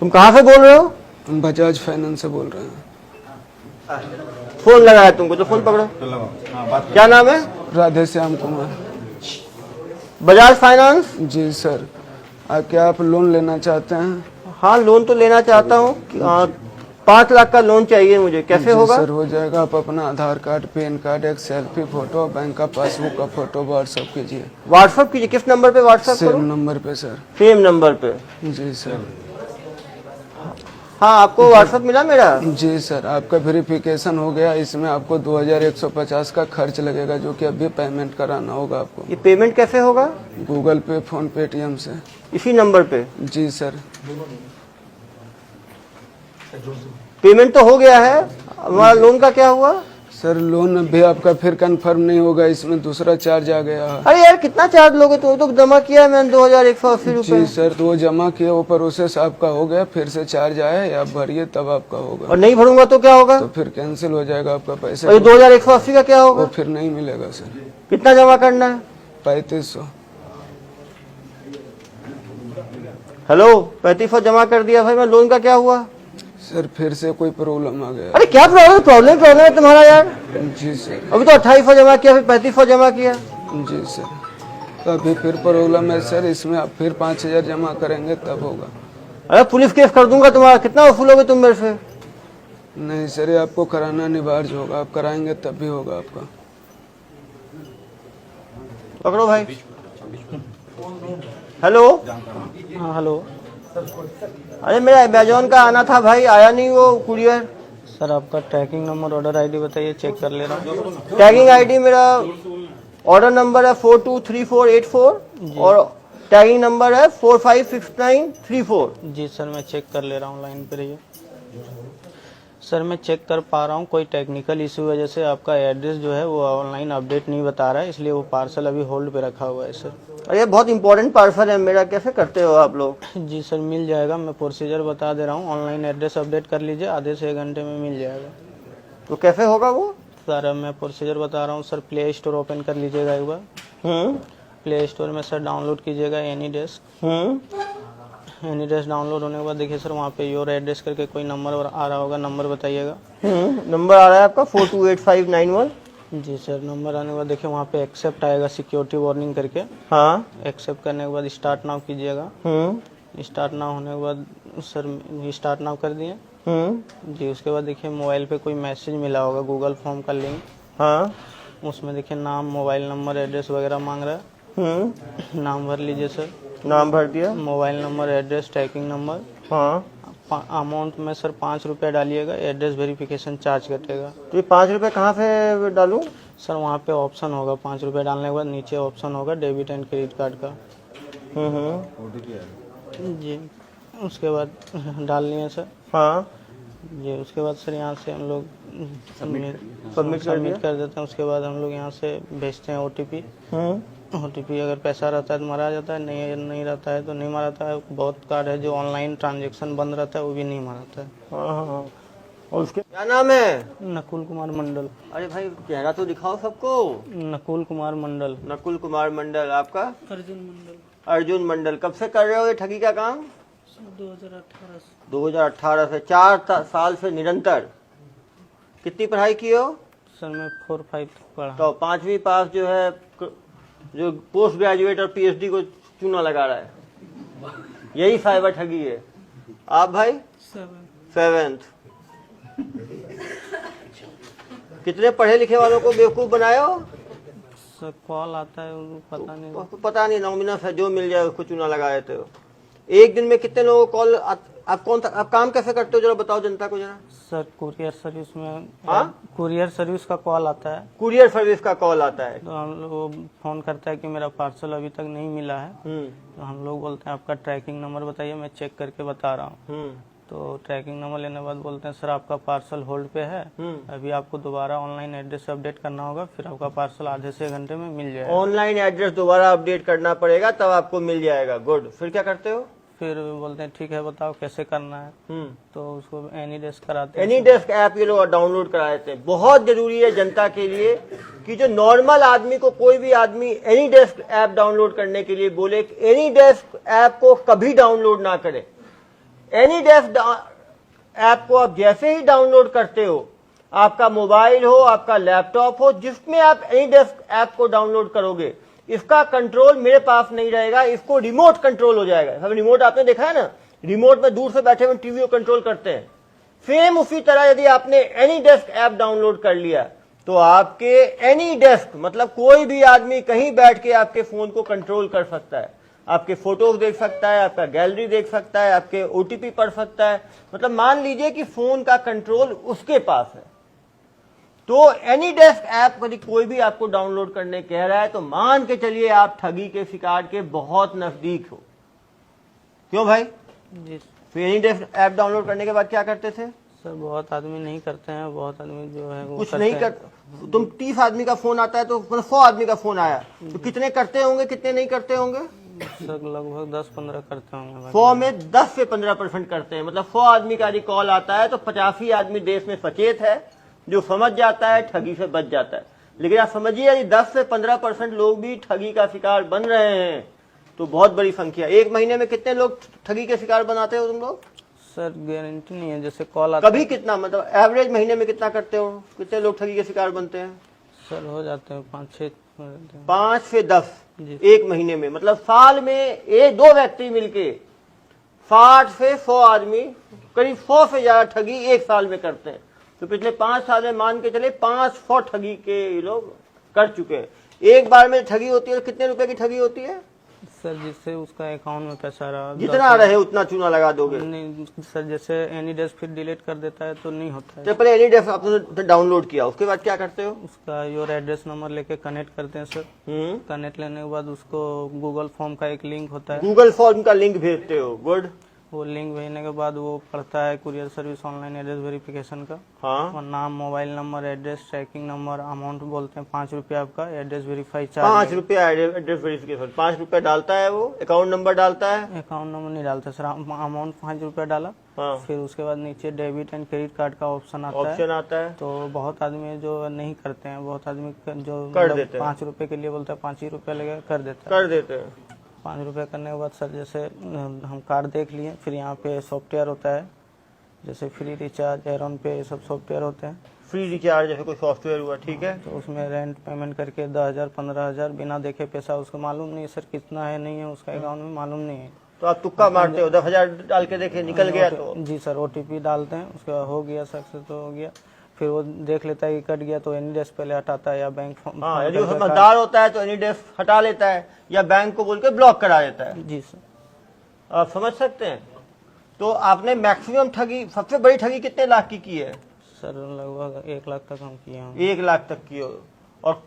तुम कहाँ से बोल रहे हो? हम बजाज फाइनेंस से बोल रहे हैं। फोन लगाया तुमको तो फोन पकड़ो। क्या नाम है? राधे श्याम कुमार। बजाज फाइनेंस? जी सर। क्या आप लोन लेना चाहते हैं? हाँ, लोन तो लेना चाहता हूँ। 5 लाख का लोन चाहिए मुझे, कैसे जी होगा? सर, हो जाएगा। आप अपना आधार कार्ड, पैन कार्ड, एक सेल्फी फोटो, बैंक का पासबुक का फोटो व्हाट्सएप कीजिए। व्हाट्सएप कीजिए? किस नंबर पे व्हाट्सएप करूं? सेम नंबर पे सर। सेम नंबर पे? जी सर। हाँ, आपको व्हाट्सएप मिला मेरा? जी सर, आपका वेरिफिकेशन हो गया। इसमें आपको 2150 का खर्च लगेगा, जो कि अभी पेमेंट कराना होगा आपको। ये पेमेंट कैसे होगा? गूगल पे, फोन, पेटीएम से। इसी नंबर पे? जी सर। पेमेंट तो हो गया है, हमारा लोन का क्या हुआ? सर लोन अभी आपका फिर कंफर्म नहीं होगा, इसमें दूसरा चार्ज आ गया है। अरे यार, कितना चार्ज लोगे? तो जमा किया है मैंने 2180 रुपए। जी सर, तो वो जमा किया, वो प्रोसेस आपका हो गया, फिर से चार्ज आया है, आप भरिए तब आपका होगा। और नहीं भरूंगा तो क्या होगा? तो फिर कैंसिल हो जाएगा आपका पैसा। और 2180 का क्या होगा? वो फिर नहीं मिलेगा सर। कितना जमा करना है? 3500। हेलो, 3500 जमा कर दिया भाई। मैं लोन का क्या हुआ? सर फिर से कोई प्रॉब्लम आ गया। अरे क्या प्रॉब्लम है तुम्हारा यार? जी सर। अभी तो 2800 जमा किया, फिर 3500 जमा किया। जी सर, तो अभी फिर प्रॉब्लम है सर, इसमें आप फिर 5000 जमा करेंगे तब होगा। अरे पुलिस केस कर दूंगा तुम्हारा। कितना वसूलोगे तुम मेरे से? नहीं सर, ये आपको कराना अनिवार्य होगा, आप कराएंगे तब भी होगा आपका। पकड़ो भाई। हेलो। हाँ हेलो अरे मेरा अमेजोन का आना था भाई, आया नहीं वो कुरियर। सर, आपका ट्रैकिंग नंबर, ऑर्डर आईडी बताइए, चेक कर ले रहा हूँ। टैगिंग आईडी मेरा ऑर्डर नंबर है 423484 और टैगिंग नंबर है 456934। जी सर, मैं चेक कर ले रहा हूँ, लाइन पे रहिए। सर मैं चेक कर पा रहा हूँ, कोई टेक्निकल इशू वजह से आपका एड्रेस जो है वो ऑनलाइन अपडेट नहीं बता रहा है, इसलिए वो पार्सल अभी होल्ड पे रखा हुआ है सर। अरे बहुत इंपॉर्टेंट पार्सल है मेरा, कैसे करते हो आप लोग? जी सर, मिल जाएगा। मैं प्रोसीजर बता दे रहा हूँ, ऑनलाइन एड्रेस अपडेट कर लीजिए, आधे से 1 घंटे में मिल जाएगा। तो कैसे होगा वो? सर अब मैं प्रोसीजर बता रहा हूँ। सर प्ले स्टोर ओपन कर लीजिएगा एक बार। प्ले स्टोर में सर डाउनलोड कीजिएगा any desk. Any desk download होने के बाद देखिए सर, वहाँ पे योर एड्रेस करके कोई नंबर आ रहा होगा, नंबर बताइएगा। नंबर आ रहा है आपका 428591। जी सर, नंबर आने के बाद देखिए वहाँ पे एक्सेप्ट आएगा, सिक्योरिटी वार्निंग करके। हाँ। एक्सेप्ट करने के बाद स्टार्ट नाउ कीजिएगा। स्टार्ट नाउ होने के बाद सर स्टार्ट नाउ कर दिए। जी, उसके बाद देखिए मोबाइल पे कोई मैसेज मिला होगा, गूगल फॉर्म का लिंक। हाँ। उसमें देखिए नाम, मोबाइल नंबर, एड्रेस वगैरह मांग रहा है। नाम भर लीजिए सर। नाम भर दिया। Mobile number, address, tracking number. हाँ। अमाउंट में सर 5 रुपये डालिएगा, एड्रेस वेरिफिकेशन चार्ज कटेगा। तो ये 5 रुपए कहाँ से डालूं? सर वहाँ पे ऑप्शन होगा, 5 रुपये डालने के बाद नीचे ऑप्शन होगा डेबिट एंड क्रेडिट कार्ड का। जी, उसके बाद डाल लिए सर। हाँ। जी, उसके बाद सर यहाँ से हम लोग सबमिट कर देते हैं। उसके बाद हम लोग यहाँ से भेजते हैं OTP। OTP अगर पैसा रहता है तो मारा जाता है, नहीं रहता है तो नहीं माराता है। बहुत कार्ड है जो ऑनलाइन ट्रांजैक्शन बंद रहता है, वो भी नहीं माराता है। हाँ। और उसके क्या नाम है? नकुल कुमार मंडल। अरे भाई चेहरा तो दिखाओ सबको। नकुल कुमार मंडल। नकुल कुमार मंडल। आपका? अर्जुन मंडल। अर्जुन मंडल। कब से कर रहे हो ये ठगी का काम? 2018 से। 2018 से। 4 साल से निरंतर। कितनी पढ़ाई की हो? सर मैं 4-5 तक पढ़ा। तो 5वीं पास जो है, जो पोस्ट ग्रेजुएट और PhD को चूना लगा रहा है, यही साइबर ठगी है। आप भाई? 7th। कितने पढ़े लिखे वालों को बेवकूफ बनाए हो? सर कॉल आता है, पता नहीं। पता नहीं, नॉमिनस है, जो मिल जाए उसको चूना लगा देते हो। एक दिन में कितने लोगों को कॉल? आप काम कैसे करते हो जरा बताओ जनता को जरा। सर कुरियर सर्विस में। हाँ? कुरियर सर्विस का कॉल आता है। कुरियर सर्विस का कॉल आता है। तो हम लोग फोन करता है कि मेरा पार्सल अभी तक नहीं मिला है। तो हम लोग बोलते हैं आपका ट्रैकिंग नंबर बताइए, मैं चेक करके बता रहा हूँ। तो ट्रैकिंग नंबर लेने के बाद बोलते हैं सर आपका पार्सल होल्ड पे है, अभी आपको दोबारा ऑनलाइन एड्रेस अपडेट करना होगा, फिर आपका पार्सल आधे से 1 घंटे में मिल जाएगा। ऑनलाइन एड्रेस दोबारा अपडेट करना पड़ेगा तब आपको मिल जाएगा। गुड। फिर क्या करते हो? फिर बोलते हैं ठीक है बताओ कैसे करना है। तो उसको एनी डेस्क कराते हैं। एनी डेस्क ऐप ये लोग डाउनलोड करा देते हैं। बहुत जरूरी है जनता के लिए कि जो नॉर्मल आदमी को, कोई भी आदमी एनी डेस्क ऐप डाउनलोड करने के लिए बोले, एनी डेस्क ऐप को कभी डाउनलोड ना करे। एनी डेस्क ऐप को आप जैसे ही डाउनलोड करते हो, आपका मोबाइल हो, आपका लैपटॉप हो, जिसमें आप एनी डेस्क ऐप को डाउनलोड करोगे, इसका कंट्रोल मेरे पास नहीं रहेगा, इसको रिमोट कंट्रोल हो जाएगा। अब रिमोट आपने देखा है ना, रिमोट में दूर से बैठे हुए टीवी को कंट्रोल करते हैं। सेम उसी तरह यदि आपने एनी डेस्क ऐप डाउनलोड कर लिया तो आपके एनी डेस्क मतलब कोई भी आदमी कहीं बैठ के आपके फोन को कंट्रोल कर सकता है, आपके फोटोज देख सकता है, आपका गैलरी देख सकता है, आपके ओटीपी पढ़ सकता है। मतलब मान लीजिए कि फोन का कंट्रोल उसके पास है। तो एनी डेस्क ऐप यदि कोई भी आपको डाउनलोड करने कह रहा है तो मान के चलिए आप ठगी के शिकार के बहुत नजदीक हो। क्यों भाई? जी फिर एनी डेस्क ऐप डाउनलोड करने के बाद क्या करते थे? सर बहुत आदमी नहीं करते हैं, बहुत आदमी जो है वो कुछ नहीं कर, तुम 30 आदमी का फोन आता है तो 100 आदमी का फोन आया तो कितने करते होंगे, कितने नहीं करते होंगे? सर लगभग 10-15 करते होंगे। 100 में 10 से 15% करते हैं। मतलब 100 आदमी का यदि कॉल आता है तो 85 आदमी देश में सचेत है, जो समझ जाता है, ठगी से बच जाता है। लेकिन आप समझिए यदि 10 से 15% लोग भी ठगी का शिकार बन रहे हैं तो बहुत बड़ी संख्या। एक महीने में कितने लोग ठगी के शिकार बनाते हो तुम लोग? सर गारंटी नहीं है, जैसे कॉल आता कभी कितना, मतलब एवरेज महीने में कितना करते हो, कितने लोग ठगी के शिकार बनते हैं? सर हो जाते हैं 5 से 10 जी। एक महीने में। मतलब साल में एक दो व्यक्ति मिलके 60 से 100 आदमी, करीब 100 से ज्यादा ठगी एक साल में करते हैं। तो पिछले 5 साल में मान के चले 500 ठगी के ये लोग कर चुके हैं। एक बार में ठगी होती है तो कितने रुपए की ठगी होती है? सर जिससे उसका अकाउंट में पैसा रहा, जितना रहे उतना चूना लगा दोगे। नहीं सर, जैसे एनी डेस्क फिर डिलीट कर देता है तो नहीं होता है। तो पहले एनी डेस्क आपने डाउनलोड किया, उसके बाद क्या करते हो? उसका योर एड्रेस नंबर लेके कनेक्ट करते हैं सर। कनेक्ट लेने के बाद उसको गूगल फॉर्म का एक लिंक होता है, गूगल फॉर्म का लिंक भेजते हो। गुड। वो लिंक भेजने के बाद वो पढ़ता है courier service online address verification का। हाँ, और नाम, mobile number, address, tracking number, amount बोलते हैं 5 रुपये आपका, एड्रेस वेरीफाई चार्ज 5 रुपया एड्रेस वेरिफिकेशन, 5 रुपया डालता है वो, अकाउंट नंबर डालता है। अकाउंट नंबर नहीं डालता सर, अमाउंट 5 रुपया डाला। हाँ, फिर उसके बाद नीचे डेबिट एंड क्रेडिट कार्ड का ऑप्शन आता है। ऑप्शन आता है। तो बहुत आदमी जो नहीं करते हैं, बहुत आदमी जो कर देते हैं। 5 रुपए के लिए बोलता है 5 ही रुपया लगेगा, कर देता है। कर देते हैं। 5 रुपये करने के बाद सर जैसे हम कार्ड देख लिए, फिर यहाँ पे सॉफ्टवेयर होता है, जैसे फ्री रिचार्ज, एयरॉन पे, ये सब सॉफ्टवेयर होते हैं। फ्री रिचार्ज जैसे कोई सॉफ्टवेयर हुआ, ठीक है। तो उसमें रेंट पेमेंट करके 10,000 15,000 बिना देखे पैसा, उसको मालूम नहीं है सर कितना है नहीं है, उसका अकाउंट में मालूम नहीं है। तो आप तुक्का मारते हो, 10,000 डाल के देखे निकल गया तो? जी सर, OTP डालते हैं, उसके बाद हो गया सक्सेस तो हो गया। फिर वो देख लेता है कि कट गया तो एनी डेस्क पहले हटाता है या बैंक। हाँ, यदि वो समझदार होता है तो एनी डेस्क हटा लेता है या बैंक को बोल के ब्लॉक करा देता है। जी सर। आप समझ सकते हैं। तो आपने मैक्सिमम ठगी, सबसे बड़ी ठगी कितने लाख की है? सर लगभग 1 लाख तक हम किए हैं। 1 लाख तक की हो, और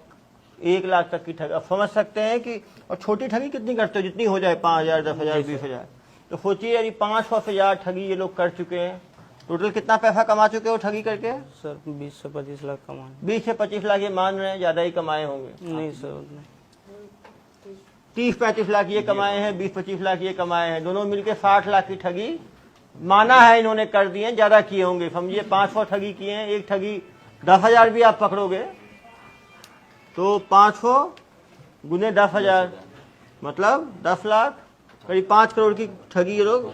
1 लाख तक की ठगी आप समझ सकते हैं कि। और छोटी ठगी कितनी करते हो? जितनी हो जाए, 5,000, 10,000, 20,000। तो सोचिए यदि 500 से ज्यादा ठगी ये लोग कर चुके हैं, टोटल कितना पैसा कमा चुके हो ठगी करके? सर 20 से 25 लाख कमाए। 20 से 25 लाख ये मान रहे हैं, ज्यादा ही कमाए होंगे। नहीं सर, 30-35 लाख ये कमाए हैं, 20-25 लाख ये कमाए हैं, दोनों मिलके 60 लाख की ठगी माना है इन्होंने कर दी है। ज्यादा किए होंगे, समझिए 500 ठगी किए हैं। एक ठगी 10,000 भी आप पकड़ोगे तो 500 गुने 10,000 मतलब 10 लाख, करीब 5 करोड़ की ठगी ये लोग।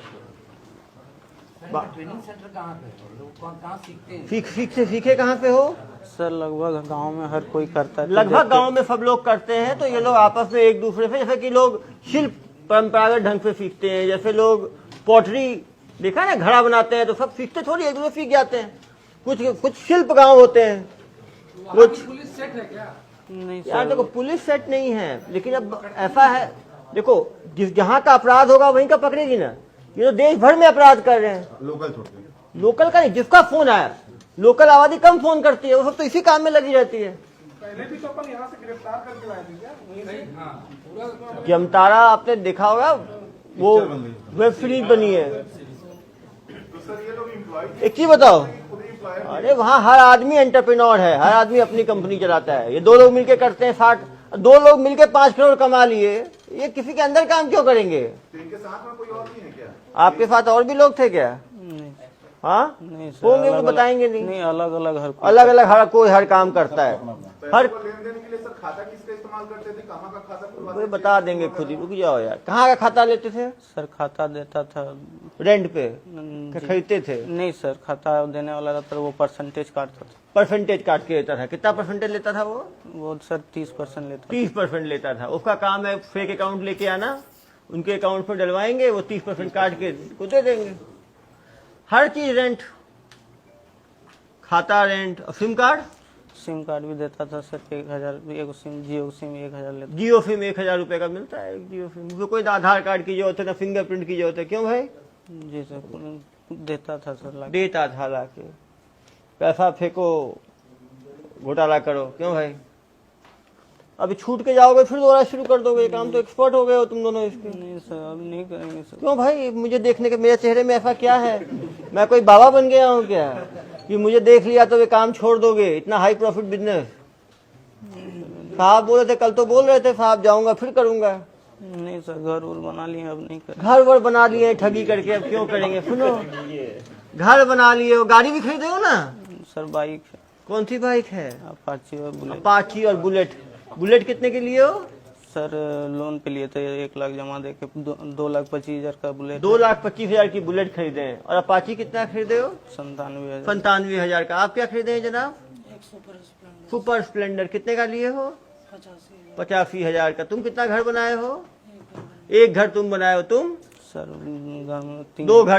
ट्रेनिंग सेंटर कहाँ पे है? लोग कहाँ सीखते हैं? सीखे कहाँ पे हो? सर लगभग गांव में हर कोई करता है। लगभग गांव में सब लोग करते हैं। तो ये लोग आपस में एक दूसरे से, जैसे कि लोग शिल्प परंपरागत ढंग से सीखते हैं, जैसे लोग पॉटरी देखा ना, घड़ा बनाते हैं, तो सब सीखते थोड़ी, एक दूसरे सीख जाते हैं। कुछ शिल्प गांव होते हैं, कुछ। पुलिस सेट है क्या? नहीं यार सर, देखो, पुलिस सेट नहीं है, लेकिन अब ऐसा है, देखो जहाँ का अपराध होगा वहीं का पकड़ेगी ना। ये तो देश भर में अपराध कर रहे हैं। लोकल का नहीं, जिसका फोन आया, लोकल आबादी कम फोन करती है, वो सब तो इसी काम में लगी रहती है। पहले भी तो अपन यहाँ से गिरफ्तार करके लाए थे क्या? वहीं से? जमतारा आपने देखा होगा, वो वेब सीरीज बनी है। एक चीज बताओ, अरे वहाँ हर आदमी एंटरप्रेन्योर है, हर आदमी अपनी कंपनी चलाता है। ये 2 लोग मिलके करते हैं 60, 2 लोग मिलके 5 करोड़ कमा लिए। ये किसी के अंदर काम क्यों करेंगे? इनके साथ में कोई और भी है क्या? आपके साथ और भी लोग थे क्या? नहीं हाँ, नहीं सर, होंगे, वो अलग-अलग- बताएंगे नहीं। नहीं, अलग अलग हर कोई। अलग अलग हर कोई हर काम करता है। हर पैसे को लेन देन के लिए सर खाता किसका इस्तेमाल करते थे? कहाँ का खाता खुलवाते वो थे? बता देंगे खुद ही, रुक जाओ यार। कहाँ का खाता लेते थे? सर खाता देता था रेंट पे जी। खरीदते थे? नहीं सर, खाता देने वाला रहता था, वो परसेंटेज काटता था। परसेंटेज काट के लेता था? कितना परसेंटेज लेता था वो सर 30% लेता था। 30% लेता था। उसका काम है फेक अकाउंट लेके आना, उनके अकाउंट में डलवाएंगे, वो 30% काट के को दे देंगे। हर चीज रेंट, खाता रेंट। और सिम कार्ड? सिम कार्ड भी देता था सर 1000, एक सिम, जियो सिम 1000 लेता। जियो सिम 1000 रुपए का मिलता है जियो सिम। उसमें कोई ना आधार कार्ड की जरूरत है ना फिंगरप्रिंट की जरूरत है। क्यों भाई? जी सर, देता था सर लाके। देता था लाके। पैसा फेंको, घोटाला करो। क्यों भाई? अभी छूट के जाओगे फिर दोबारा शुरू कर दोगे काम। तो एक्सपर्ट हो गए हो तुम दोनों इसके। नहीं सर, अब नहीं करेंगे सर। क्यों भाई? मुझे देखने के मेरे चेहरे में ऐसा क्या है? मैं कोई बाबा बन गया हूँ क्या कि मुझे देख लिया तो वे काम छोड़ दोगे? इतना हाई प्रॉफिट बिजनेस। साहब बोल रहे थे, कल तो बोल रहे थे साहब जाऊंगा फिर करूंगा। नहीं सर, घर उर बना लिए, अब नहीं करेंगे। घर वर बना लिए ठगी करके, अब क्यों करेंगे? सुनो, घर बना लिए हो, गाड़ी भी खरीदे हो ना? सर बाइक है, कौन सी बाइक है? अपाची और बुलेट। अपाची और बुलेट। बुलेट कितने के लिए हो? सर लोन पे लिए थे, 1 लाख जमा दे के 2,25,000 का बुलेट। 2,25,000 की बुलेट खरीदे हैं। और अपाची कितना खरीदे हो? 97,000। 97,000 का। आप क्या खरीदे हैं जनाब? Super Splendor. कितने का लिए हो? 85,000 का। तुम कितना घर बनाए हो? एक घर तुम बनाए हो। तुम? सर घर में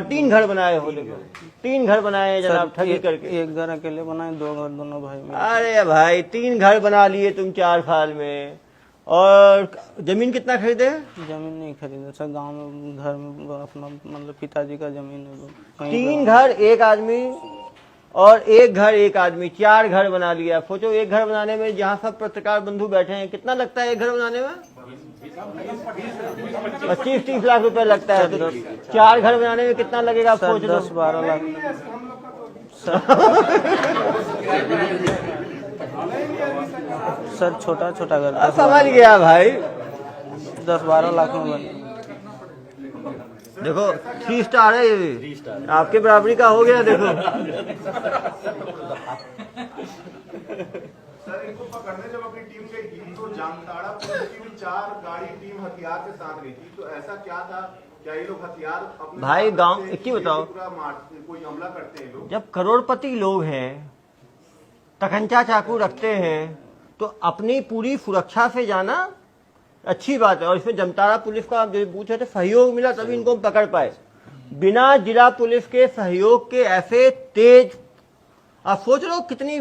3 घर बनाए हो। देखो 3 घर बनाए हैं जनाब ठगी करके। एक घर अकेले बनाए, 2 घर दोनों भाई में। अरे भाई 3 घर बना लिए तुम 4 साल में। और जमीन कितना खरीदे? जमीन नहीं खरीदे सर, गांव में घर में अपना मतलब पिताजी का जमीन है वो। 3 घर एक आदमी और एक घर एक आदमी, 4 घर बना लिया। सोचो एक घर बनाने में जहाँ सब पत्रकार बंधु बैठे हैं कितना लगता है एक घर बनाने में? 25-30 लाख रुपए लगता है। तो 4 घर बनाने में कितना लगेगा? सर सोच लो। 10-12 लाख। सर छोटा छोटा घर था। समझ गया भाई। 10-12 लाख में बन। देखो 3 स्टार है ये भी, आपके बराबरी का हो गया। देखो सर इनको पकड़ने जब अपनी टीम गई थी तो जामताड़ा पुलिस की भी 4 गाड़ी टीम हथियार के साथ गई थी। तो ऐसा क्या था? क्या ये लोग हथियार अपने भाई साथ गांव रखते हैं की बताओ। पूरा कोई हमला करते हैं लोग? जब करोड़पति लोग हैं, तकंचा चाकू रखते हैं, तो अपनी पूरी सुरक्षा से जाना अच्छी बात है। और इसमें जामताड़ा पुलिस का आप जो पूछे थे सहयोग मिला तभी इनको हम पकड़ पाए। बिना जिला पुलिस के सहयोग के ऐसे तेज, आप सोच लो कितनी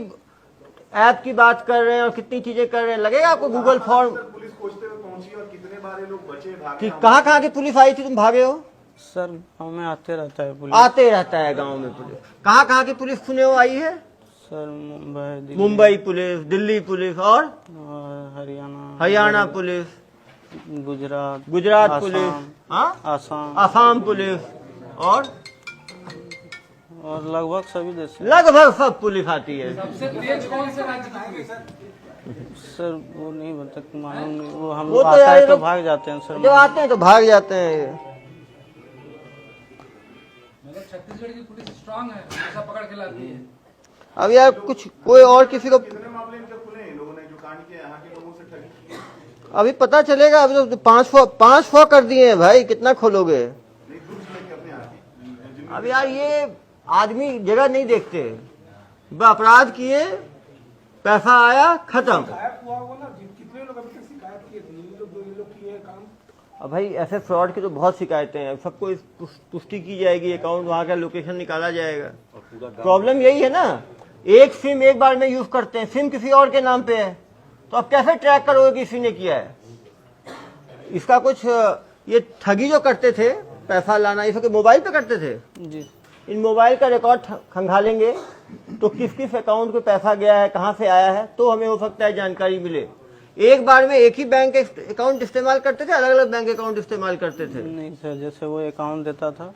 ऐप की बात कर रहे हैं और कितनी चीजें कर रहे हैं। लगेगा आपको गूगल फॉर्म सर पुलिस खोजते हुए पहुंची और कितने बार ये लोग बचे भागे? कि कहाँ की पुलिस आई थी, तुम भागे हो? सर गाँव में आते रहता है पुलिस। आते रहता है गांव में पुलिस। कहाँ की पुलिस सुने हो आई है? Sir Mumbai, Delhi, Mumbai police, Delhi police और हरियाणा पुलिस, गुजरात पुलिस, हाँ आसाम आसाम पुलिस और लगभग सभी देश से। लगभग सब पुलिस आती है। सबसे तेज कौन से राज्य की पुलिस? सर वो नहीं बता, मालूम नहीं। वो हम वो लोग तो आता यार है ये तो लोग- भाग जाते हैं सर। जब आते हैं तो भाग जाते हैं ये। मतलब छत्तीसगढ़ की पुलिस स्ट्रांग है, ऐसा पकड़ के लाती है। अब यार कुछ कोई और किसी को कितने मामले इनके खुले हैं लोगों ने जो कांड किया यहाँ के लोगों से ठगी की? अभी पता चलेगा। अभी तो 500 कर दिए हैं भाई, कितना खोलोगे? नहीं दूर से लेके अपने हाथ। अब यार ये आदमी जगह नहीं देखते। अपराध किए, पैसा आया, खत्म। शिकायत हुआ होगा ना, कितने लोग अभी तक शिकायत किए थे? ये लोग किए हैं काम। अब भाई ऐसे फ्रॉड की तो बहुत शिकायतें हैं। सबको इस पुष्टि की जाएगी, अकाउंट वहाँ का लोकेशन निकाला जाएगा। प्रॉब्लम यही है ना, एक सिम एक बार में यूज करते हैं, सिम किसी और के नाम पे है, तो अब कैसे ट्रैक करोगे कि इसी ने किया है? इसका कुछ ये ठगी जो करते थे, पैसा लाना, ये सब मोबाइल पे करते थे। जी इन मोबाइल का रिकॉर्ड खंगालेंगे तो किस किस अकाउंट पे पैसा गया है, कहाँ से आया है, तो हमें हो सकता है जानकारी मिले। एक बार में एक ही बैंक अकाउंट इस्तेमाल करते थे, अलग अलग बैंक अकाउंट इस्तेमाल करते थे? नहीं सर, जैसे वो अकाउंट देता था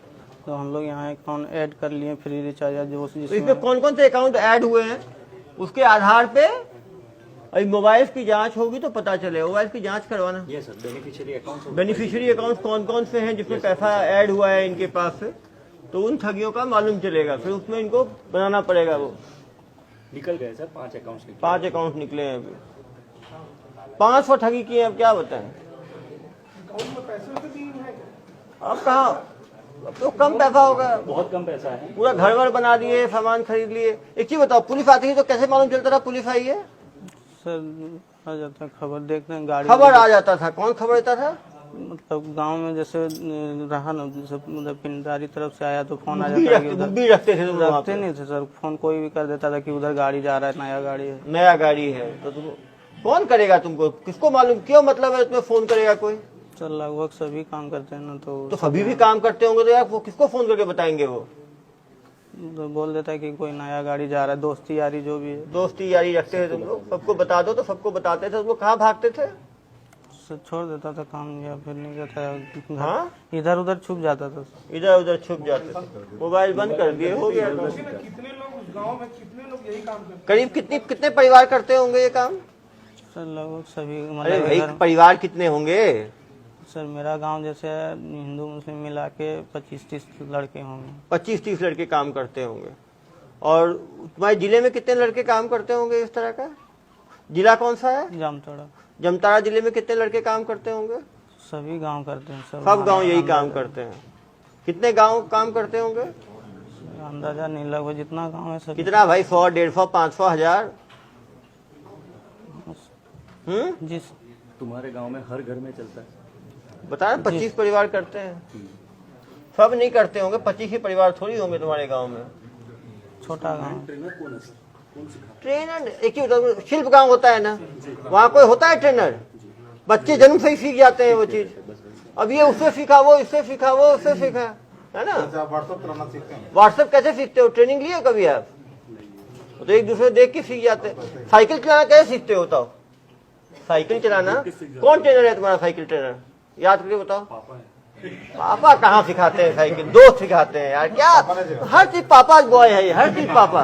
तो हम लोग यहाँ अकाउंट ऐड कर लिए, फ्री रिचार्ज जो तो इसमें जिसमें कौन कौन से अकाउंट ऐड हुए हैं उसके आधार पे अभी मोबाइल की जांच होगी तो पता चलेगा। मोबाइल की जांच करवाना। बेनिफिशियरी अकाउंट कौन कौन से हैं जिसमें पैसा ऐड हुआ है इनके पास से, तो उन ठगियों का मालूम चलेगा। फिर उसमें इनको बनाना पड़ेगा। वो निकल गए सर 5 अकाउंट्स। 5 अकाउंट निकले हैं अभी। 500 ठगी किए, अब क्या बताएं? अकाउंट में पैसे तो दिए हैं क्या? अब कहाँ तो कम पैसा होगा, बहुत कम पैसा है। पूरा घर वर बना दिए, सामान खरीद लिए। एक चीज बताओ, पुलिस आती है तो कैसे मालूम चलता था पुलिस आई है? सर आ जाता है, खबर देखते हैं गाड़ी खबर आ जाता था। कौन खबर देता था? मतलब गांव में जैसे रहा ना, जैसे मतलब पिंडारी तरफ से आया तो फोन आ जाता है कि उधर भी रखते थे तुम वहाँ रखते पे? नहीं थे सर, फोन कोई भी कर देता था कि उधर गाड़ी जा रहा है, नया गाड़ी है। नया गाड़ी है तो तुम कौन करेगा तुमको? किसको मालूम? क्यों मतलब है तुम्हें फोन करेगा कोई? सर लगभग सभी काम करते हैं ना, तो सभी भी काम करते होंगे तो यार वो किसको फोन करके बताएंगे? वो तो बोल देता है कि कोई नया गाड़ी जा रहा है, दोस्ती यारी जो भी है। दोस्ती यारी रखते थे तुम लोग? सबको बता दो तो सबको बताते थे। तुम लोग कहाँ भागते थे? सर छोड़ देता था काम या फिर नहीं रहता, हाँ, इधर उधर छुप जाता था। इधर उधर छुप जाते थे। मोबाइल बंद कर दिए, हो गया। कितने लोग उस गांव में, कितने लोग यही काम करते करीब कितने परिवार करते होंगे ये काम? सर लगभग सभी अरे मतलब भाई, इधर, परिवार कितने होंगे? सर मेरा गांव जैसे हिंदू मुस्लिम मिला के 25-30 लड़के होंगे। 25-30 लड़के काम करते होंगे। और तुम्हारे जिले में कितने लड़के काम करते होंगे इस तरह का? जिला कौन सा है? जामताड़ा। जमताड़ा जिले में कितने लड़के काम करते होंगे? सभी गांव करते हैं सर, सब गांव यही काम करते हैं। कितने गांव काम करते होंगे? अंदाजा नहीं, लगभग जितना गांव है सभी। कितना भाई? 100, 150, 500, 1000? जिस तुम्हारे गांव में हर घर में चलता है। बता रहे 25 परिवार करते हैं। सब नहीं करते होंगे, 25 ही परिवार थोड़ी होंगे तुम्हारे गांव में। छोटा गांव। ट्रेनर एक ही होता है, शिल्प गांव होता है ना, वहाँ कोई होता है ट्रेनर? बच्चे जन्म से ही सीख जाते हैं वो चीज। अब ये उससे सीखा, वो इससे सीखा, वो उससे सीखा, है ना? व्हाट्सएप चलाना सीखते हैं? व्हाट्सएप कैसे सीखते हो? ट्रेनिंग लिए कभी आप? तो एक दूसरे देख के सीख जाते हैं। साइकिल चलाना कैसे सीखते हो? बताओ, साइकिल चलाना कौन ट्रेनर है तुम्हारा? साइकिल ट्रेनर याद करके बताओ। पापा कहाँ सिखाते हैं साइकिल? दोस्त सिखाते हैं यार। क्या हर चीज पापा बॉय है, हर चीज पापा।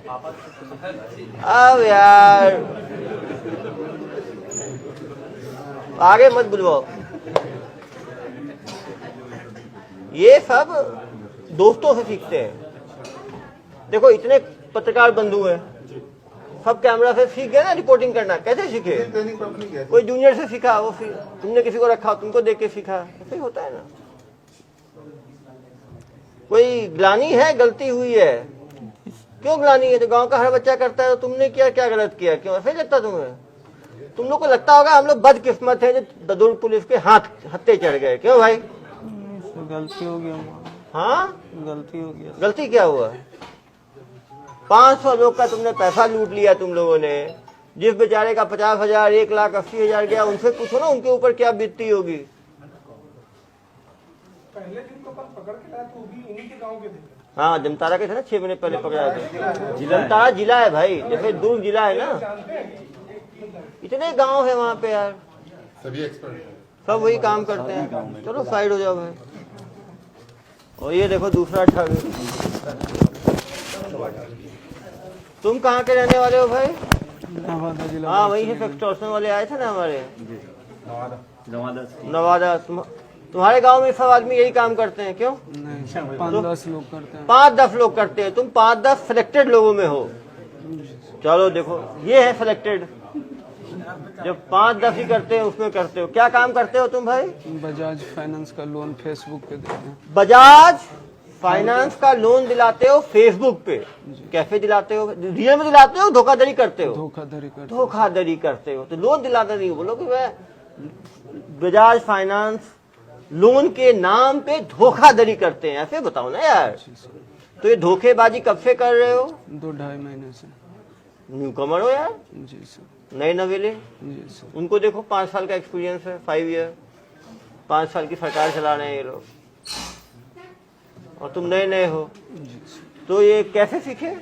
अब यार आगे मत बुलवाओ। ये सब दोस्तों से सीखते हैं। देखो इतने पत्रकार बंधु हैं, सब कैमरा से सीख गए ना रिपोर्टिंग करना। कैसे सीखे? ट्रेनिंग पर अपनी गए। कोई जूनियर से सीखा, वो तुमने किसी को रखा, तुमको देख के सीखा। ऐसे ही होता है ना। कोई ग्लानी है, गलती हुई है, क्यों ग्लानी है? तो गांव का हर बच्चा करता है, तो तुमने किया क्या गलत किया? क्यों ऐसे लगता तुम्हें? तुम लोग को लगता होगा हम लोग बदकिस्मत है जो ददुर पुलिस के हत्थे चढ़ गए। क्यों भाई? गलती हो गई। हाँ, गलती हो गई। गलती क्या हुआ? 500 लोग का तुमने पैसा लूट लिया तुम लोगों ने। जिस बेचारे का 50,000, 1,80,000 गया, उनसे पूछो ना उनके ऊपर क्या बीतती होगी। पहले दिन तो पकड़ के लाए तो भी उन्हीं के गांव के थे। हाँ, जमतारा के थे ना, 6 महीने पहले पकड़ा थे। जमतारा जिला है भाई, जैसे दुर्ग जिला है ना, इतने गांव है वहाँ पे यार। सभी एक्सपर्ट सब वही काम करते हैं। चलो साइड हो जाओ भाई। और ये देखो दूसरा ठग। तुम कहाँ के रहने वाले हो भाई? नवादा जिला। हाँ, वहीं से एक्सटॉर्शन वाले आए थे ना हमारे नवादा। नवादा। तुम्हारे गांव में सब आदमी यही काम करते हैं? क्यों? नहीं, 5-10 लोग करते हैं। 5-10 लोग करते हैं। तुम 5-10 सिलेक्टेड लोगों में हो। चलो देखो, ये है सिलेक्टेड। जब 5-10 ही करते हैं उसमें करते हो। क्या काम करते हो तुम भाई? बजाज फाइनेंस का लोन फेसबुक पे देते हैं। बजाज फाइनेंस का लोन दिलाते हो फेसबुक पे? कैसे दिलाते हो? रियल में दिलाते हो, धोखाधड़ी करते हो? धोखाधड़ी करते हैं। धोखाधड़ी करते हो तो लोन दिलाते नहीं हो। बोलो कि मैं बजाज फाइनेंस लोन के नाम पे धोखाधड़ी करते हैं, ऐसे बताओ ना यार। तो ये धोखेबाजी कब से कर रहे हो? 2-2.5 महीने से। न्यू कमर हो यार, जी सर। नए नवेले। जी सर। उनको देखो 5 साल का एक्सपीरियंस है, 5 ईयर, 5 साल की सरकार चला रहे हैं ये लोग, और तुम नए नए हो। जी सर। तो ये कैसे सीखे?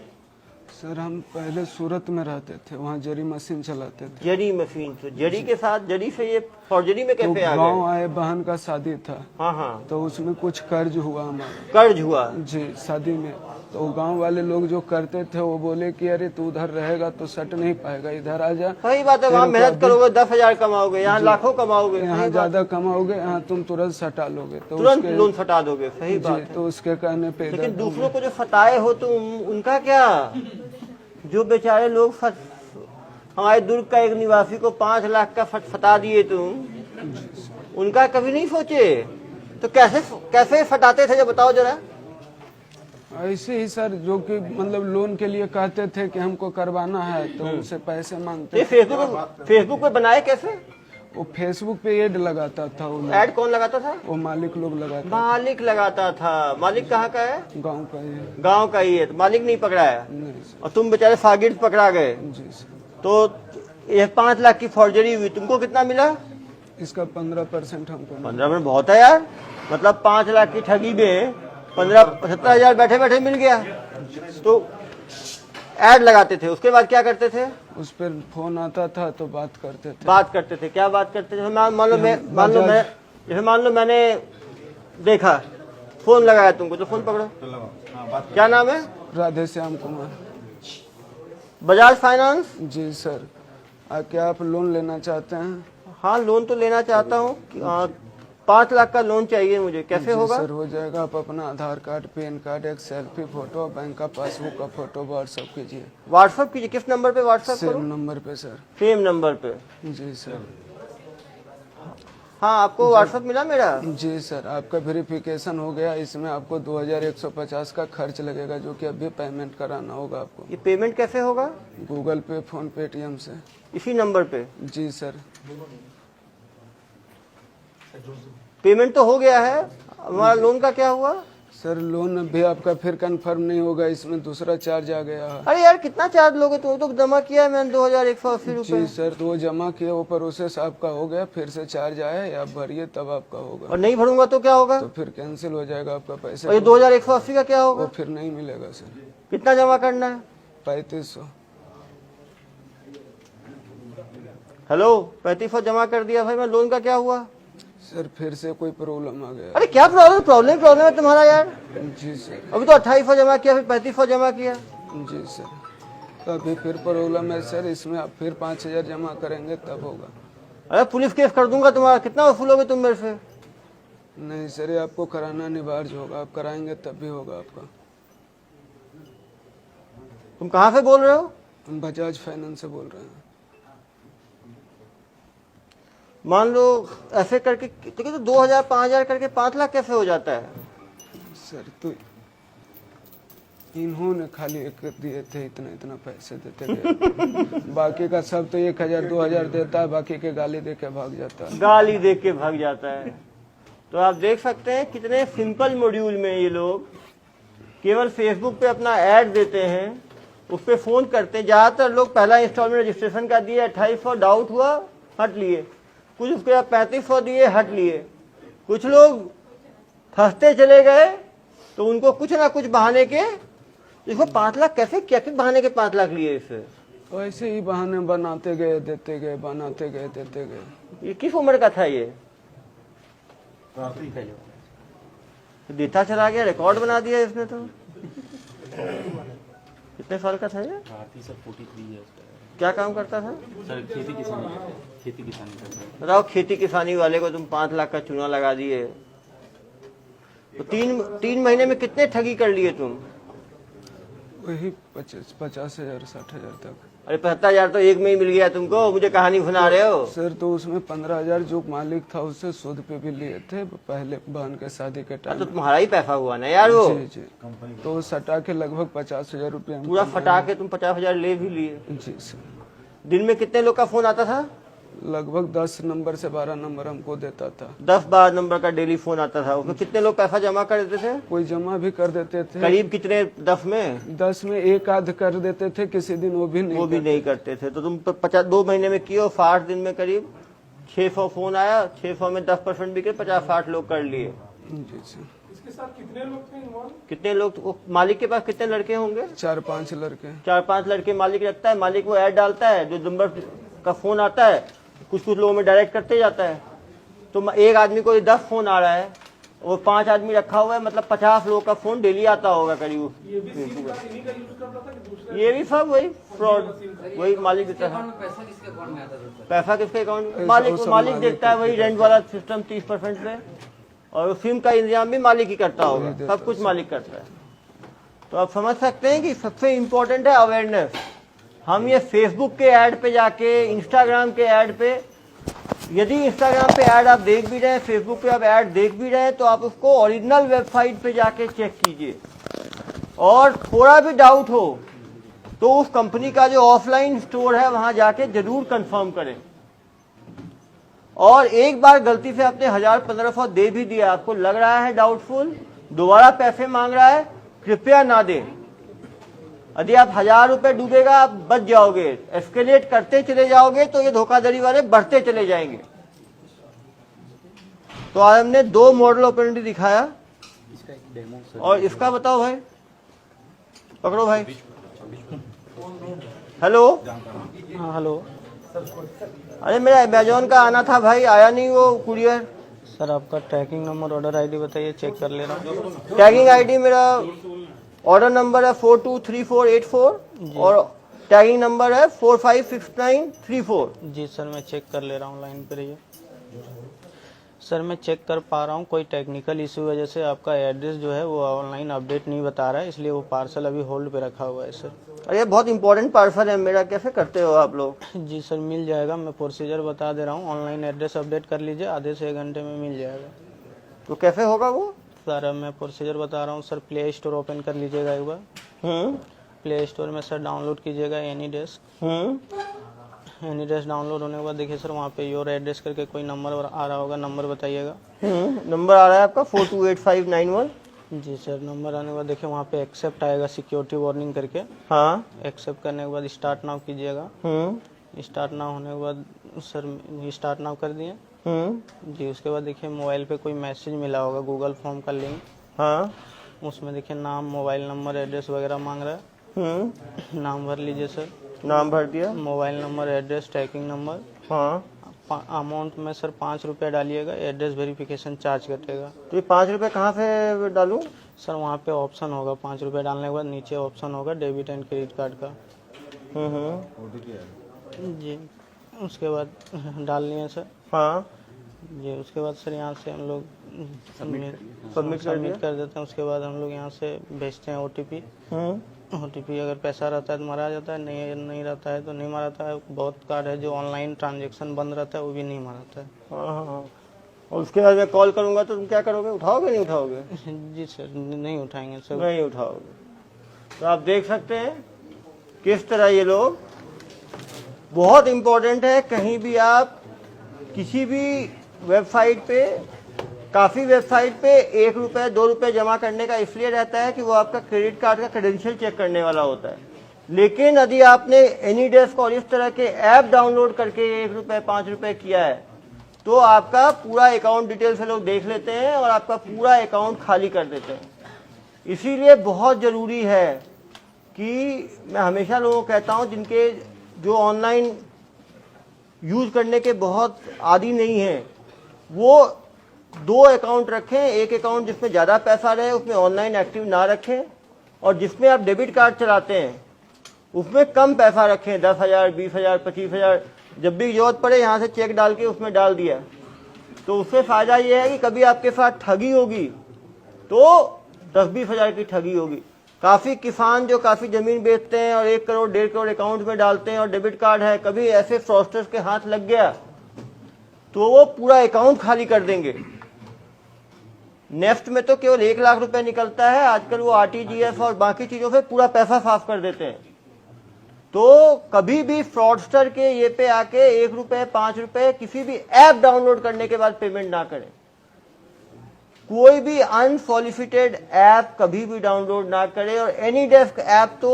सर हम पहले सूरत में रहते थे, वहाँ जरी मशीन चलाते थे। जरी मशीन से, जरी के साथ, जरी से ये फौर्जरी में तो कैसे आ गाँव गए? आए, बहन का शादी था, हाँ हाँ, तो उसमें कुछ कर्ज हुआ हमारा। कर्ज हुआ? जी, शादी में। तो गांव वाले लोग जो करते थे वो बोले कि अरे तू उधर रहेगा तो सट नहीं पाएगा, इधर आ जा। सही बात है, वहाँ मेहनत करोगे 10,000 कमाओगे, यहाँ लाखों कमाओगे। यहाँ सही बात ज्यादा कमाओगे, यहाँ तुम तुरंत सटा लोगे। तो तुरंत उसके- लोन फटा दोगे। सही जी, बात है। तो उसके कहने पे लेकिन इधर- दूसरों को जो फटाए हो तुम, उनका क्या? जो बेचारे लोग हमारे दुर्ग का एक निवासी को 5 लाख का फटा दिए तुम, उनका कभी नहीं सोचे? तो कैसे कैसे फटाते थे जो बताओ जरा। ऐसे ही सर, जो कि मतलब लोन के लिए कहते थे कि हमको करवाना है तो उनसे पैसे मांगते ये थे। फेसबुक पे बनाए कैसे? वो फेसबुक पे एड लगाता था वो लोग। ऐड कौन लगाता था? वो मालिक लोग लगाते, मालिक लगाता था। मालिक कहाँ का है? गांव का ही है। गांव का ही है। तो मालिक नहीं पकड़ा है नहीं सर। और तुम बेचारे शागिर्द पकड़ा गए। जी सर। तो ये 5 लाख की फॉर्जरी हुई, तुमको कितना मिला? इसका 15% हमको मिला। 15 बहुत है यार। मतलब 5 लाख की ठगी में 17,000 बैठे बैठे मिल गया। तो ऐड लगाते थे, उसके बाद क्या करते थे? उस पर फोन आता था तो बात करते थे। बात करते थे, क्या बात करते थे? मान लो मैंने देखा, फोन लगाया तुमको, तो फोन पकड़ो। क्या नाम है? राधे श्याम कुमार। बजाज फाइनेंस। जी सर। क्या आप लोन लेना चाहते हैं? हाँ, लोन तो लेना चाहता हूँ। 5 लाख का लोन चाहिए मुझे, कैसे जी होगा? सर, हो जाएगा। आप अपना आधार कार्ड, पैन कार्ड, एक सेल्फी फोटो, बैंक का पासबुक का फोटो व्हाट्सएप कीजिए। व्हाट्सएप कीजिए। किस नंबर पे व्हाट्सएप सेम करूं? नंबर पे सर। सेम नंबर पे। जी सर। हाँ, आपको व्हाट्सएप मिला मेरा? जी सर, आपका वेरिफिकेशन हो गया। इसमें आपको 2150 का खर्च लगेगा, जो कि अभी पेमेंट कराना होगा आपको। ये पेमेंट कैसे होगा? गूगल पे, फोन, पेटीएम से। इसी नंबर पे? जी सर। पेमेंट तो हो गया है, हमारा लोन का क्या हुआ? सर, लोन भी आपका फिर कंफर्म नहीं होगा, इसमें दूसरा चार्ज आ गया है। अरे यार, कितना चार्ज लोगे? तुम तो जमा किया है मैंने 2180 रुपए। जी सर, तो वो जमा किया, वो प्रोसेस आपका हो गया, फिर से चार्ज आया है, आप भरिए तब आपका होगा। और नहीं भरूंगा तो क्या होगा? तो फिर कैंसिल हो जाएगा आपका पैसा। और ये 2180 का क्या होगा? वो फिर नहीं मिलेगा सर। कितना जमा करना है? 3500। हेलो, 3500 जमा कर दिया भाई। मैं लोन का क्या हुआ? सर, फिर से कोई प्रॉब्लम आ गया। अरे क्या प्रॉब्लम है तुम्हारा यार? जी सर। अभी तो 2800 जमा किया, फिर 3500 जमा किया। जी सर, तो अभी फिर प्रॉब्लम है सर, इसमें आप फिर 5000 जमा करेंगे तब होगा। अरे पुलिस केस कर दूंगा तुम्हारा। कितना वसूलोगे तुम मेरे से? नहीं सर, ये आपको कराना अनिवार्य होगा, आप कराएंगे तब भी होगा आपका। तुम कहाँ से बोल रहे हो? हम बजाज फाइनेंस से बोल रहे हैं। मान लो ऐसे करके तो 2000 5000 करके 5 लाख कैसे हो जाता है? सर, तो इन्होंने खाली एक दिए थे, इतना पैसे देते गए। बाकी का सब तो 1000 2000 देता है, बाकी के गाली दे के भाग जाता है। गाली दे के भाग जाता है। तो आप देख सकते हैं कितने सिंपल मॉड्यूल में ये लोग केवल फेसबुक पे अपना ऐड देते हैं, उस पर फोन करते हैं। ज्यादातर लोग पहला इंस्टॉलमेंट रजिस्ट्रेशन का दिए, 2800, डाउट हुआ हट लिए। कुछ उसके बाद 3500 दिए, हट लिए। कुछ लोग फंसते चले गए, तो उनको कुछ ना कुछ बहाने के, इसको 5 लाख कैसे, क्या किस बहाने के 5 लाख लिए इससे? ऐसे ही बहाने बनाते गए, देते गए, बनाते गए, देते गए। ये किस उम्र का था ये? देता चला गया, रिकॉर्ड बना दिया इसने तो। कितने साल का था ये? भारतीय सर 43 है उसका। क्या काम करता था? सर खेती किसानी करता है। बताओ, खेती किसानी वाले को तुम 5 लाख का चूना लगा दिए। तो 3 महीने में कितने ठगी कर लिए तुम? वही 50,000 60,000 तक। अरे 75,000 तो एक में ही मिल गया तुमको, मुझे कहानी सुना रहे हो? सर, तो उसमें 15,000 जो मालिक था उससे सूद पे भी लिए थे पहले, बहन के शादी के टाइम। तो तुम्हारा ही पैसा हुआ ना यार वो। जी। तो वो सटा के लगभग 50,000 रुपया पूरा फटा के तुम 50,000 ले भी लिए। जी सर। दिन में कितने लोग का फोन आता था? लगभग 10 नंबर से 12 नंबर हमको देता था। 10-12 नंबर का डेली फोन आता था। उसमें कितने लोग पैसा जमा कर देते थे? कोई जमा भी कर देते थे। करीब कितने? 10 में 10 में एक आध कर देते थे, किसी दिन वो भी नहीं करते थे। तो तुम 2 महीने में किए, 60 दिन में करीब 600 फोन आया। 600 में 10% भी के 50-60 लोग कर लिए। जी सर। इसके साथ कितने लोग थे इन्वॉल्व? कितने लोग? मालिक के पास कितने लड़के होंगे? 4-5 लड़के। 4-5 लड़के मालिक रखता है। मालिक वो ऐड डालता है, जो नंबर का फोन आता है कुछ लोगों में डायरेक्ट करते जाता है। तो एक आदमी को 10 फोन आ रहा है और 5 आदमी रखा हुआ है, मतलब 50 लोगों का फोन डेली आता होगा करीब। ये भी सिम का इन्हीं का यूज करता था कि दूसरे? ये भी सब वही फ्रॉड, वही मालिक देता है। पैसा किसके अकाउंट में आता था? पैसा किसके अकाउंट में? मालिक देखता है, वही रेंट वाला सिस्टम 30% पे। और सिम का इंतजाम भी मालिक ही करता होगा, सब कुछ मालिक करता है। तो आप समझ सकते हैं कि सबसे इम्पोर्टेंट है अवेयरनेस। हम ये फेसबुक के ऐड पे जाके, इंस्टाग्राम के ऐड पे यदि इंस्टाग्राम पे ऐड आप देख भी रहे हैं, फेसबुक पे आप ऐड देख भी रहे हैं, तो आप उसको ओरिजिनल वेबसाइट पे जाके चेक कीजिए। और थोड़ा भी डाउट हो तो उस कंपनी का जो ऑफलाइन स्टोर है वहां जाके जरूर कंफर्म करें। और एक बार गलती से आपने 1000-1500 दे भी दिया, आपको लग रहा है डाउटफुल, दोबारा पैसे मांग रहा है, कृपया ना दें। यदि आप 1000 रुपए डूबेगा, आप बच जाओगे। एस्केलेट करते चले जाओगे तो ये धोखाधड़ी वाले बढ़ते चले जाएंगे। तो आज हमने 2 मॉडल अपॉर्चुनिटी दिखाया, इसका एक डेमो सर। और इसका बताओ भाई, पकड़ो भाई। हेलो, हाँ हेलो अरे मेरा अमेजोन का आना था भाई, आया नहीं वो कुरियर। सर, आपका ट्रैकिंग नंबर ऑर्डर आईडी बताइए, चेक कर ले रहा हूँ। टैगिंग आईडी मेरा ऑर्डर नंबर है 423484 और टैगिंग नंबर है 456934। जी सर, मैं चेक कर ले रहा हूँ, लाइन पे रहिए। सर, मैं चेक कर पा रहा हूँ, कोई टेक्निकल इशू वजह से आपका एड्रेस जो है वो ऑनलाइन अपडेट नहीं बता रहा है, इसलिए वो पार्सल अभी होल्ड पे रखा हुआ है सर। अरे बहुत इंपॉर्टेंट पार्सल है मेरा, कैसे करते हो आप लोग? जी सर, मिल जाएगा, मैं प्रोसीजर बता दे रहा हूँ। ऑनलाइन एड्रेस अपडेट कर लीजिए, आधे से 1 घंटे में मिल जाएगा। तो कैसे होगा वो? सर, अब मैं प्रोसीजर बता रहा हूँ। सर, प्ले स्टोर ओपन कर लीजिएगा एक बार। प्ले स्टोर में सर डाउनलोड कीजिएगा एनीडेस्क। एनीडेस्क डाउनलोड होने के बाद देखिए सर, वहाँ पे योर एड्रेस करके कोई नंबर आ रहा होगा, नंबर बताइएगा। नंबर आ रहा है आपका 428591। जी सर, नंबर आने के बाद देखिए वहाँ पे एक्सेप्ट आएगा सिक्योरिटी वार्निंग करके। हाँ। एक्सेप्ट करने के बाद स्टार्ट नाउ कीजिएगा। स्टार्ट नाउ होने के बाद सर स्टार्ट नाउ कर दिए। जी, उसके बाद देखिए मोबाइल पे कोई मैसेज मिला होगा, गूगल फॉर्म का लिंक। हाँ। उसमें देखिए नाम, मोबाइल नंबर, एड्रेस वगैरह मांग रहा है। नाम भर लीजिए सर। नाम भर दिया। Mobile number, address, tracking number. हाँ। अमाउंट में सर 5 रुपये डालिएगा, एड्रेस वेरिफिकेशन चार्ज कटेगा। तो ये 5 रुपए कहाँ से डालूं? सर, वहाँ पे ऑप्शन होगा, 5 रुपये डालने के बाद नीचे ऑप्शन होगा डेबिट एंड क्रेडिट कार्ड का। जी, उसके बाद डाल लिए सर। हाँ। जी, उसके बाद सर यहाँ से हम लोग सबमिट कर देते हैं। उसके बाद हम लोग यहाँ से भेजते हैं OTP। OTP अगर पैसा रहता है तो मारा जाता है, नहीं रहता है तो नहीं माराता है। बहुत कार्ड है जो ऑनलाइन ट्रांजेक्शन बंद रहता है, वो भी नहीं माराता है। हाँ। और उसके बाद मैं कॉल करूंगा तो तुम क्या करोगे? उठाओगे नहीं उठाओगे? जी सर, नहीं उठाएंगे सर। नहीं उठाओगे। तो आप देख सकते हैं किस तरह ये लोग, बहुत इंपॉर्टेंट है, कहीं भी आप किसी भी वेबसाइट पे, काफ़ी वेबसाइट पे 1 रुपये 2 रुपये जमा करने का इसलिए रहता है कि वो आपका क्रेडिट कार्ड का क्रेडेंशियल चेक करने वाला होता है। लेकिन यदि आपने एनीडेस्क और इस तरह के ऐप डाउनलोड करके 1 रुपये 5 रुपये किया है तो आपका पूरा अकाउंट डिटेल से लोग देख लेते हैं और आपका पूरा अकाउंट खाली कर देते हैं। इसीलिए बहुत ज़रूरी है कि मैं हमेशा लोगों को कहता हूँ जिनके जो ऑनलाइन यूज़ करने के बहुत आदी नहीं हैं, वो 2 अकाउंट रखें। एक अकाउंट जिसमें ज़्यादा पैसा रहे, उसमें ऑनलाइन एक्टिव ना रखें, और जिसमें आप डेबिट कार्ड चलाते हैं उसमें कम पैसा रखें, 10,000, 20,000, 25,000। जब भी जरूरत पड़े यहाँ से चेक डाल के उसमें डाल दिया। तो उससे फ़ायदा ये है कि कभी आपके साथ ठगी होगी तो 10-20 हज़ार की ठगी होगी। काफ़ी किसान जो काफ़ी ज़मीन बेचते हैं और 1 करोड़ 1.5 करोड़ अकाउंट में डालते हैं और डेबिट कार्ड है, कभी ऐसे फ्रॉस्टर्स के हाथ लग गया तो वो पूरा अकाउंट खाली कर देंगे। नेफ्ट में तो केवल 1 लाख रुपए निकलता है, आजकल वो RTGS और बाकी चीज़ों से पूरा पैसा साफ कर देते हैं। तो कभी भी फ्रॉडस्टर के ये पे आके 1 रुपये 5 रुपये किसी भी ऐप डाउनलोड करने के बाद पेमेंट ना करें। कोई भी अनसॉलिसिटेड ऐप कभी भी डाउनलोड ना करें। और एनीडेस्क ऐप तो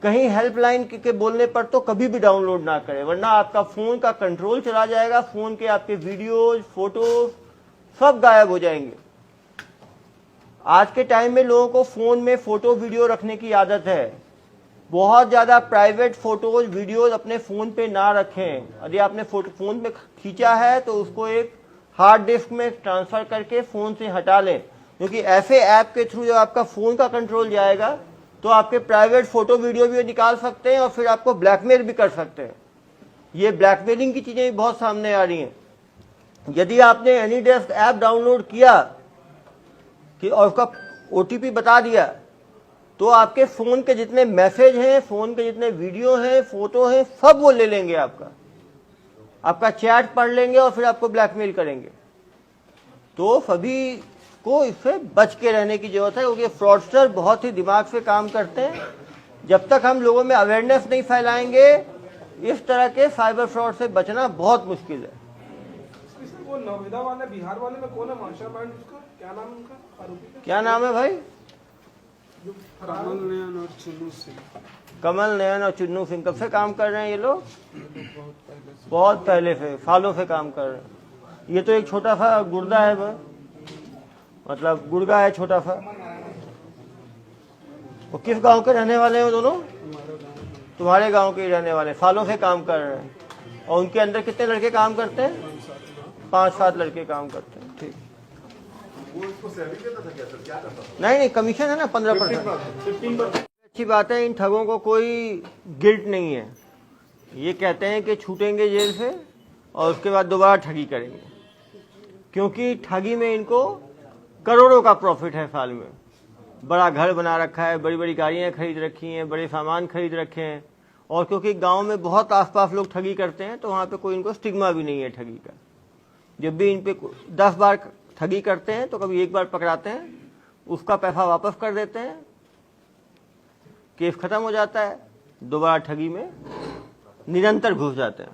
कहीं हेल्पलाइन के बोलने पर तो कभी भी डाउनलोड ना करें, वरना आपका फोन का कंट्रोल चला जाएगा, फोन के आपके वीडियोज, फोटोज सब गायब हो जाएंगे। आज के टाइम में लोगों को फोन में फोटो वीडियो रखने की आदत है। बहुत ज्यादा प्राइवेट फोटोज वीडियोज अपने फोन पे ना रखें। यदि आपने फोन में खींचा है तो उसको एक हार्ड डिस्क में ट्रांसफर करके फोन से हटा लें, क्योंकि ऐसे ऐप के थ्रू जब आपका फोन का कंट्रोल जाएगा तो आपके प्राइवेट फोटो वीडियो भी निकाल सकते हैं और फिर आपको ब्लैकमेल भी कर सकते हैं। ये ब्लैकमेलिंग की चीजें भी बहुत सामने आ रही हैं। यदि आपने एनीडेस्क ऐप डाउनलोड किया कि और उसका OTP बता दिया तो आपके फोन के जितने मैसेज हैं, फोन के जितने वीडियो हैं, फोटो हैं, सब वो ले लेंगे आपका। आपका चैट पढ़ लेंगे और फिर आपको ब्लैकमेल करेंगे। तो सभी को इससे बच के रहने की जरूरत है, क्योंकि फ्रॉडस्टर बहुत ही दिमाग से काम करते हैं। जब तक हम लोगों में अवेयरनेस नहीं फैलाएंगे, इस तरह के साइबर फ्रॉड से बचना बहुत मुश्किल है। वो नवविदा वाले बिहार वाले में कौन है? मास्टरमाइंड उसका क्या नाम है? उनका आरोपी का क्या नाम है भाई? जो फरार कमल नयन और चुन्नू सिंह कमल नयन और चुन्नू सिंह कब से काम कर रहे हैं ये लोग? बहुत पहले से, सालों से काम कर रहे हैं। ये तो एक छोटा सा गुर्दा है बस, मतलब गुर्गा है छोटा सा। वो किस गांव के रहने वाले हैं वो दोनों? तुम्हारे गांव के ही रहने वाले, सालों से काम कर रहे हैं। और उनके अंदर कितने लड़के काम करते हैं? 5-7 लड़के काम करते हैं। ठीक, वो इसको सैलरी देता था क्या सर? क्या करता था? नहीं कमीशन है ना 15%। अच्छी बात है, इन ठगों को कोई गिल्ट नहीं है। ये कहते हैं कि छूटेंगे जेल से और उसके बाद दोबारा ठगी करेंगे, क्योंकि ठगी में इनको करोड़ों का प्रॉफिट है साल में। बड़ा घर बना रखा है, बड़ी बड़ी गाड़ियां खरीद रखी हैं, बड़े सामान खरीद रखे हैं। और क्योंकि गांव में बहुत आसपास लोग ठगी करते हैं, तो वहाँ पे कोई इनको स्टिग्मा भी नहीं है ठगी का। जब भी इन पे 10 बार ठगी करते हैं तो कभी एक बार पकड़ाते हैं, उसका पैसा वापस कर देते हैं, केस खत्म हो जाता है, दोबारा ठगी में निरंतर घुस जाते हैं।